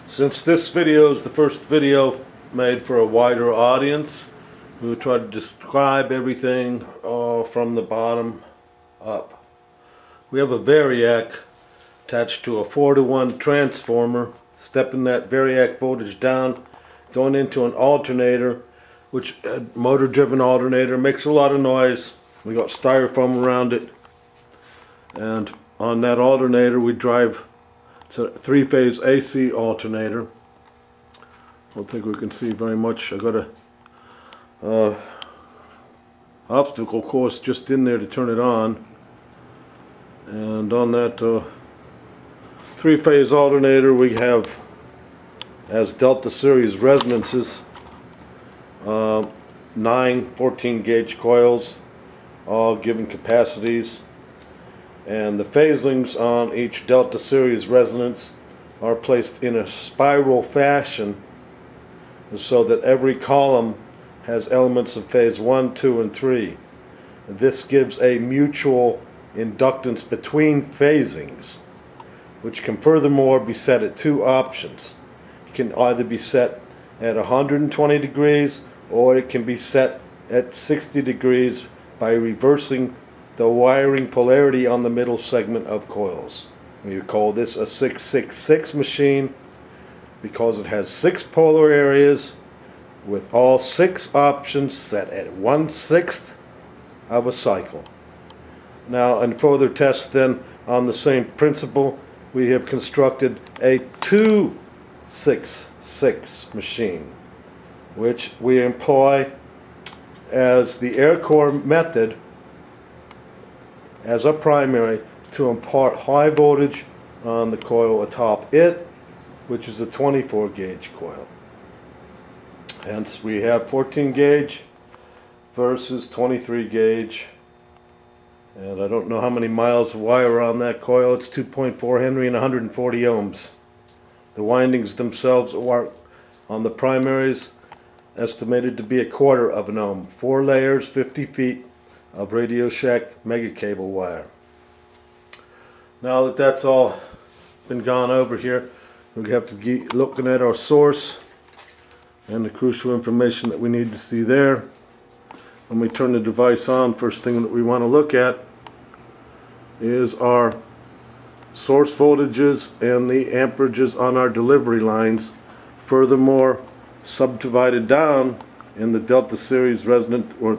Since this video is the first video made for a wider audience, we will try to describe everything from the bottom up. We have a variac attached to a 4-to-1 transformer, stepping that variac voltage down, going into an alternator, which a motor-driven alternator makes a lot of noise. We got styrofoam around it, and on that alternator we drive. It's a 3-phase AC alternator. I don't think we can see very much. I got a obstacle course just in there to turn it on, and on that 3-phase alternator we have as Delta series resonances 9 14 gauge coils, all given capacities, and the phaselings on each Delta series resonance are placed in a spiral fashion so that every column has elements of phase 1, 2, and 3. This gives a mutual inductance between phasings, which can furthermore be set at two options. It can either be set at 120 degrees or it can be set at 60 degrees by reversing the wiring polarity on the middle segment of coils. We call this a 666 machine because it has 6 polar areas with all 6 options set at 1/6 of a cycle. Now, in further tests then on the same principle, we have constructed a 266 machine, which we employ as the air core method as a primary to impart high voltage on the coil atop it, which is a 24 gauge coil. Hence we have 14 gauge versus 23 gauge, and I don't know how many miles of wire on that coil. It's 2.4 Henry and 140 ohms. The windings themselves are on the primaries estimated to be 1/4 of an ohm. 4 layers, 50 feet of Radio Shack mega cable wire. Now that that's all been gone over here, we have to be looking at our source and the crucial information that we need to see there. When we turn the device on, first thing that we want to look at is our source voltages and the amperages on our delivery lines. Furthermore, subdivided down in the Delta series resonant, or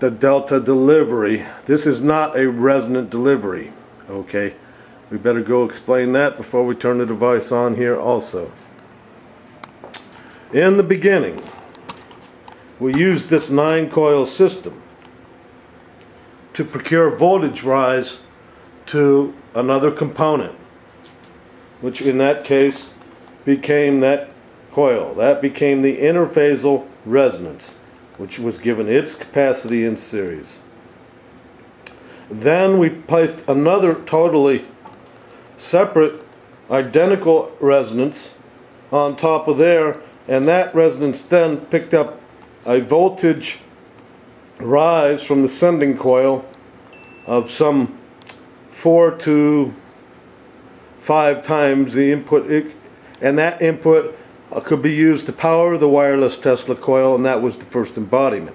the Delta delivery. This is not a resonant delivery, okay? We better go explain that before we turn the device on here also. In the beginning, we used this 9-coil system to procure voltage rise to another component, which in that case became that coil. That became the interphasal resonance, which was given its capacity in series. Then we placed another totally separate identical resonance on top of there, and that resonance then picked up a voltage rise from the sending coil of some 4 to 5 times the input, and that input could be used to power the wireless Tesla coil, and that was the first embodiment.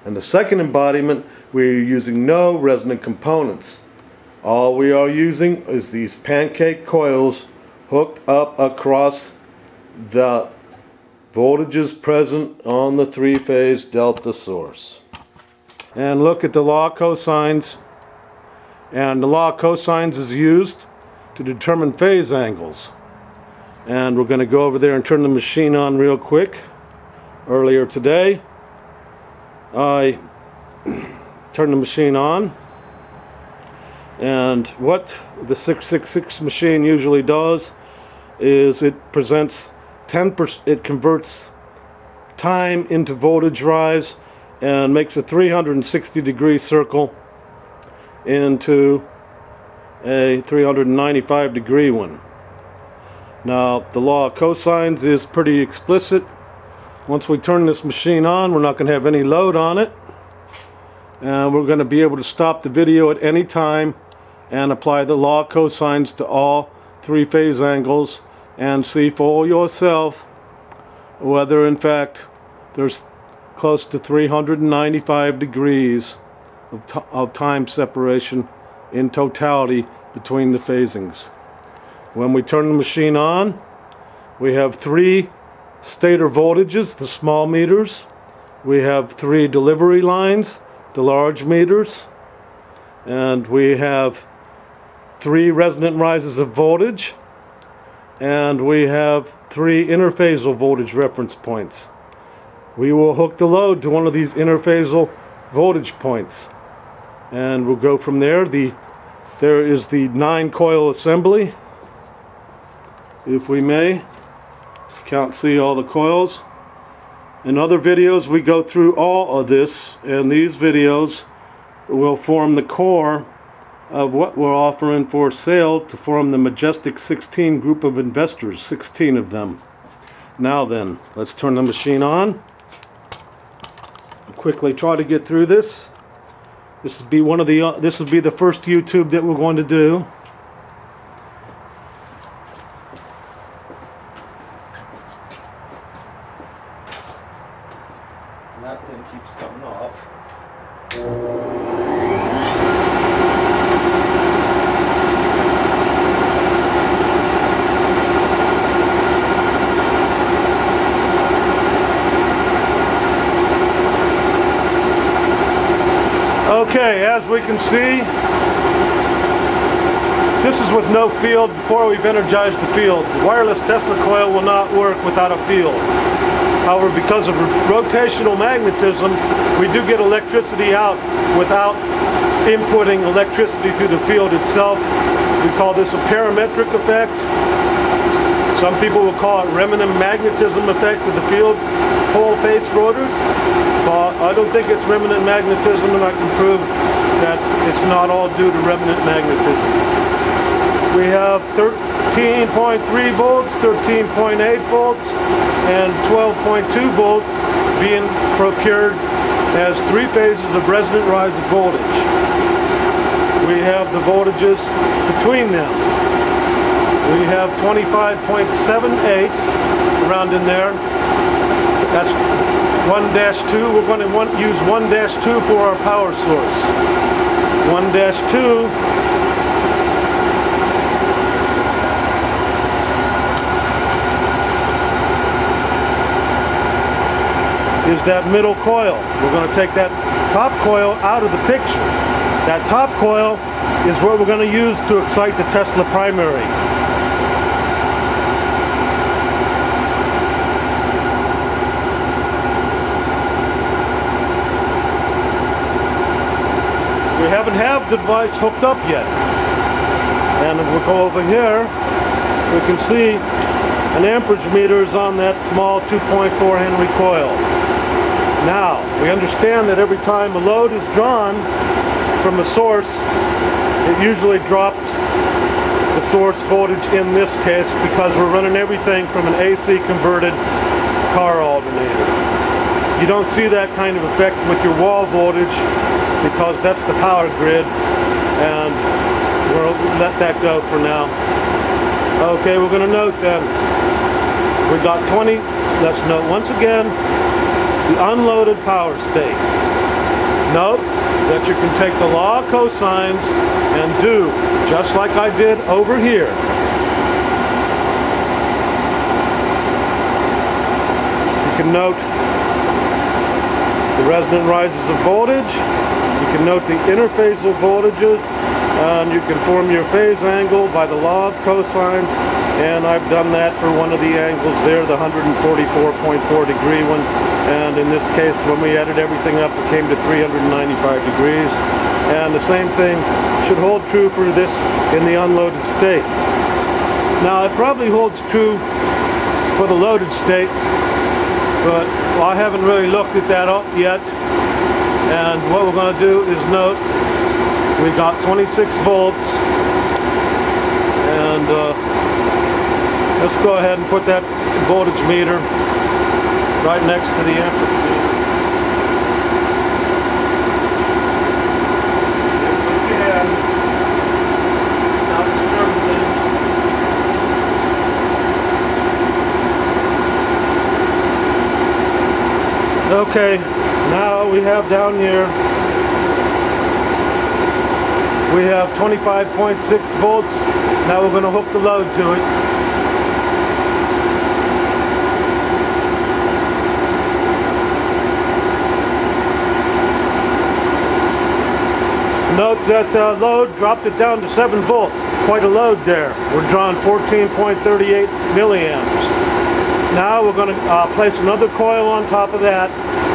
And the second embodiment, we're using no resonant components. All we are using is these pancake coils hooked up across the voltages present on the 3-phase Delta source. And look at the law of cosines. And the law of cosines is used to determine phase angles. And we're going to go over there and turn the machine on real quick. Earlier today, I turned the machine on, and what the 666 machine usually does is it presents 10%. It converts time into voltage rise and makes a 360-degree circle into a 395-degree one. Now, the law of cosines is pretty explicit. Once we turn this machine on, we're not going to have any load on it, and we're going to be able to stop the video at any time and apply the law of cosines to all 3 phase angles and see for yourself whether in fact there's close to 395 degrees of time separation in totality between the phasings. When we turn the machine on, we have 3 stator voltages, the small meters. We have 3 delivery lines, the large meters. And we have 3 resonant rises of voltage. And we have 3 interphasal voltage reference points. We will hook the load to one of these interphasal voltage points. And we'll go from there. There is the 9 coil assembly. If we may, can't see all the coils. In other videos we go through all of this, and these videos will form the core of what we're offering for sale to form the Majestic 16 group of investors, 16 of them. Now then, let's turn the machine on. Quickly try to get through this. This will be this will be the first YouTube that we're going to do. And that thing keeps coming off. Okay, as we can see, this is with no field before we've energized the field. The wireless Tesla coil will not work without a field. However, because of rotational magnetism, we do get electricity out without inputting electricity to the field itself. We call this a parametric effect. Some people will call it remnant magnetism effect of the field pole face rotors. I don't think it's remnant magnetism, and I can prove that it's not all due to remnant magnetism. We have 13.3 volts, 13.8 volts, and 12.2 volts being procured as 3 phases of resonant rise of voltage. We have the voltages between them. We have 25.78 around in there. That's 1-2. We're going to use 1-2 for our power source. 1-2 is that middle coil. We're going to take that top coil out of the picture. That top coil is what we're going to use to excite the Tesla primary. We haven't had the device hooked up yet. And if we go over here, we can see an amperage meter is on that small 2.4 Henry coil. Now, we understand that every time a load is drawn from a source, it usually drops the source voltage in this case because we're running everything from an AC converted car alternator. You don't see that kind of effect with your wall voltage because that's the power grid, and we'll let that go for now. Okay, we're going to note then, we got 20, let's note once again, the unloaded power state. Note that you can take the law of cosines and do just like I did over here. You can note the resonant rises of voltage. You can note the interphasal voltages, and you can form your phase angle by the law of cosines, and I've done that for one of the angles there, the 144.4 degree one, and in this case when we added everything up it came to 395 degrees, and the same thing should hold true for this in the unloaded state. Now it probably holds true for the loaded state, but I haven't really looked at that up yet. And what we're going to do is note we got 26 volts, and let's go ahead and put that voltage meter right next to the amperage meter. If we can, not disturb things. Okay, now we have down here, we have 25.6 volts. Now we're going to hook the load to it. Note that the load dropped it down to 7 volts. Quite a load there. We're drawing 14.38 milliamps. Now we're going to place another coil on top of that.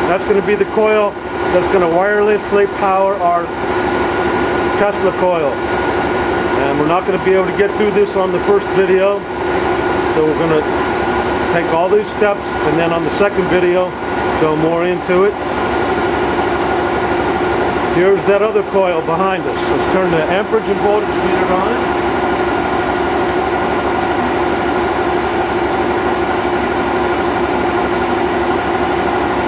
That's going to be the coil that's going to wirelessly power our Tesla coil. And we're not going to be able to get through this on the first video. So we're going to take all these steps and then on the second video go more into it. Here's that other coil behind us. Let's turn the amperage and voltage meter on.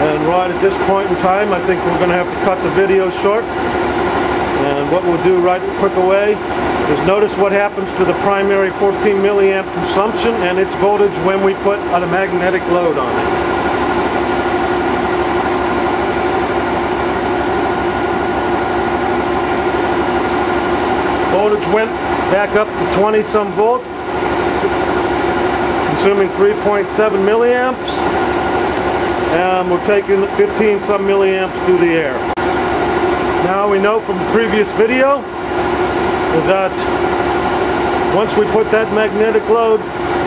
And right at this point in time, I think we're going to have to cut the video short. And what we'll do right quick away is notice what happens to the primary 14 milliamp consumption and its voltage when we put a magnetic load on it. Voltage went back up to 20 some volts, consuming 3.7 milliamps, and we're taking 15 some milliamps through the air. Now we know from the previous video that once we put that magnetic load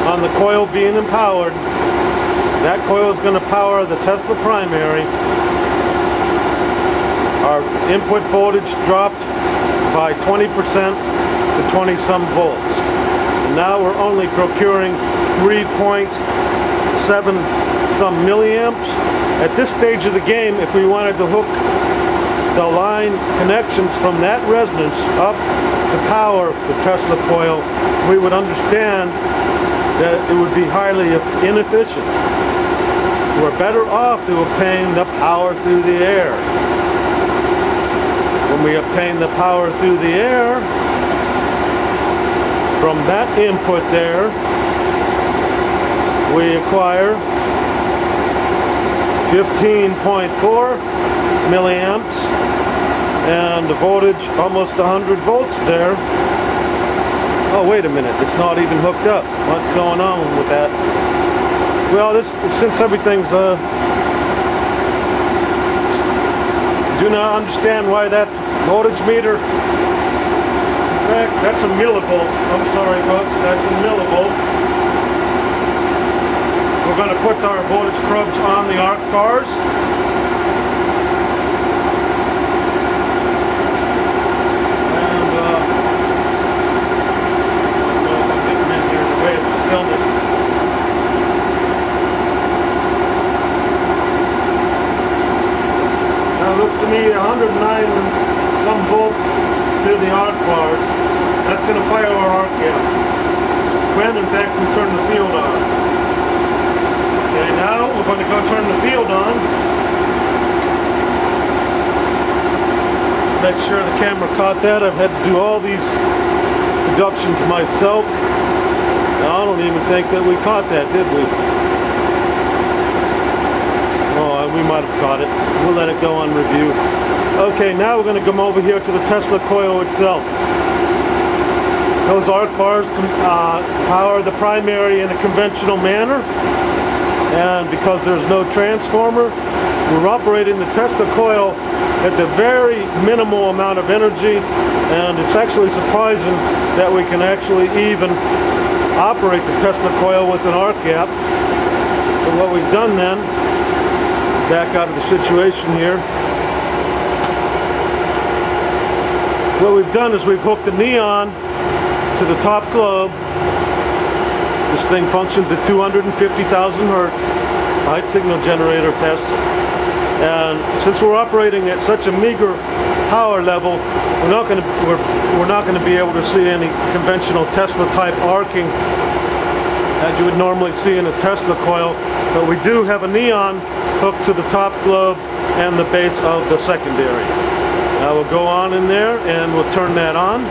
on the coil being empowered, that coil is going to power the Tesla primary. Our input voltage dropped by 20% to 20 some volts. And now we're only procuring 3.7 some milliamps. At this stage of the game, if we wanted to hook the line connections from that resonance up to power the Tesla coil, we would understand that it would be highly inefficient. We're better off to obtain the power through the air. When we obtain the power through the air, from that input there, we acquire 15.4 milliamps and the voltage almost 100 volts there. Oh, wait a minute, it's not even hooked up. What's going on with that? Well, since everything's do not understand why that voltage meter, in fact, that's in millivolts. I'm sorry folks, that's in millivolts. We're going to put our voltage probes on the arc bars. And I'm getting in here the way it's filming. Looks to me 109 some volts through the arc bars. That's going to fire our arc gap. When in fact we turn the field on. Okay, now we're going to go turn the field on. Make sure the camera caught that. I've had to do all these deductions myself. Now, I don't even think that we caught that, did we? We might have caught it. We'll let it go on review. Okay, now we're going to come over here to the Tesla coil itself. Those arc bars power the primary in a conventional manner, and because there's no transformer, we're operating the Tesla coil at the very minimal amount of energy, and it's actually surprising that we can actually even operate the Tesla coil with an arc gap. So what we've done then, back out of the situation here. What we've done is we've hooked the neon to the top globe. This thing functions at 250,000 hertz, height signal generator tests. And since we're operating at such a meager power level, we're not going to be able to see any conventional Tesla type arcing as you would normally see in a Tesla coil. But we do have a neon hooked to the top globe and the base of the secondary. Now we'll go on in there and we'll turn that on.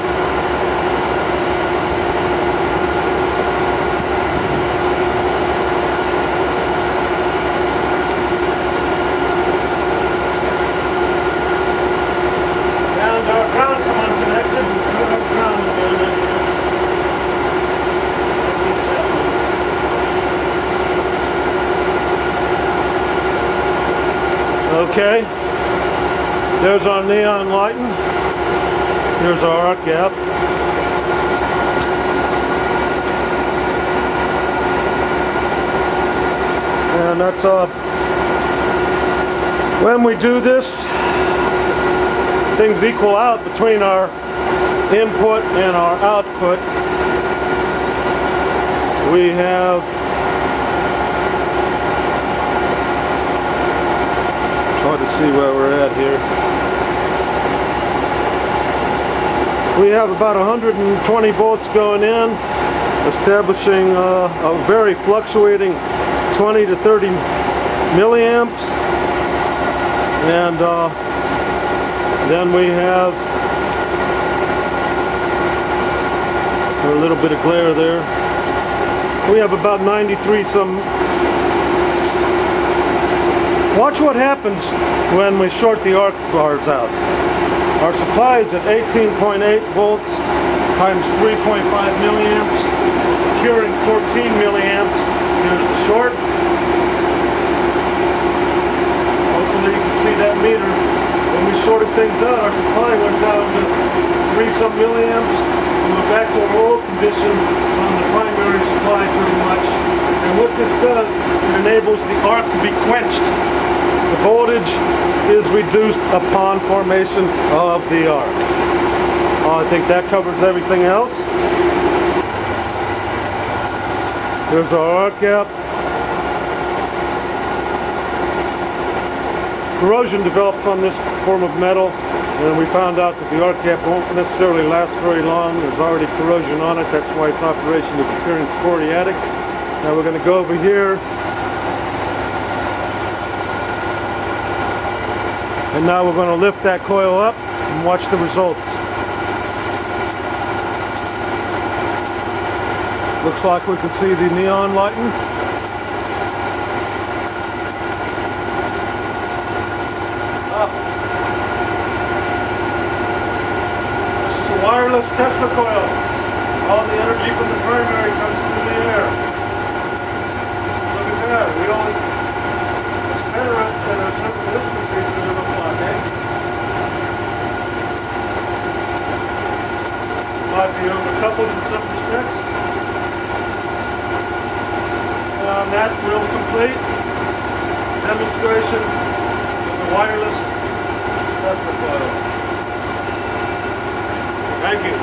Okay, there's our neon lighting. Here's our arc gap. And that's when we do this, things equal out between our input and our output. We have hard to see where we're at here. We have about 120 volts going in, establishing a very fluctuating 20 to 30 milliamps, and then we have a little bit of glare there. We have about 93 some. Watch what happens when we short the arc bars out. Our supply is at 18.8 volts times 3.5 milliamps, securing 14 milliamps. Here's the short. Hopefully you can see that meter. When we shorted things out, our supply went down to 3 some milliamps. We went back to a low condition on the primary supply pretty much. And what this does, it enables the arc to be quenched. The voltage is reduced upon formation of the arc. I think that covers everything else. Here's our arc gap. Corrosion develops on this form of metal, and we found out that the arc gap won't necessarily last very long. There's already corrosion on it. That's why its operation is appearing sporadic. Now we're going to go over here. And now we're going to lift that coil up and watch the results. Looks like we can see the neon lighting. This is a wireless Tesla coil. All the energy from the primary comes through the air. Look at that. We only measure it at a certain distance here to the clock, eh? Might be overcoupled in some respects. That will complete demonstration of the wireless Tesla coil. Thank you.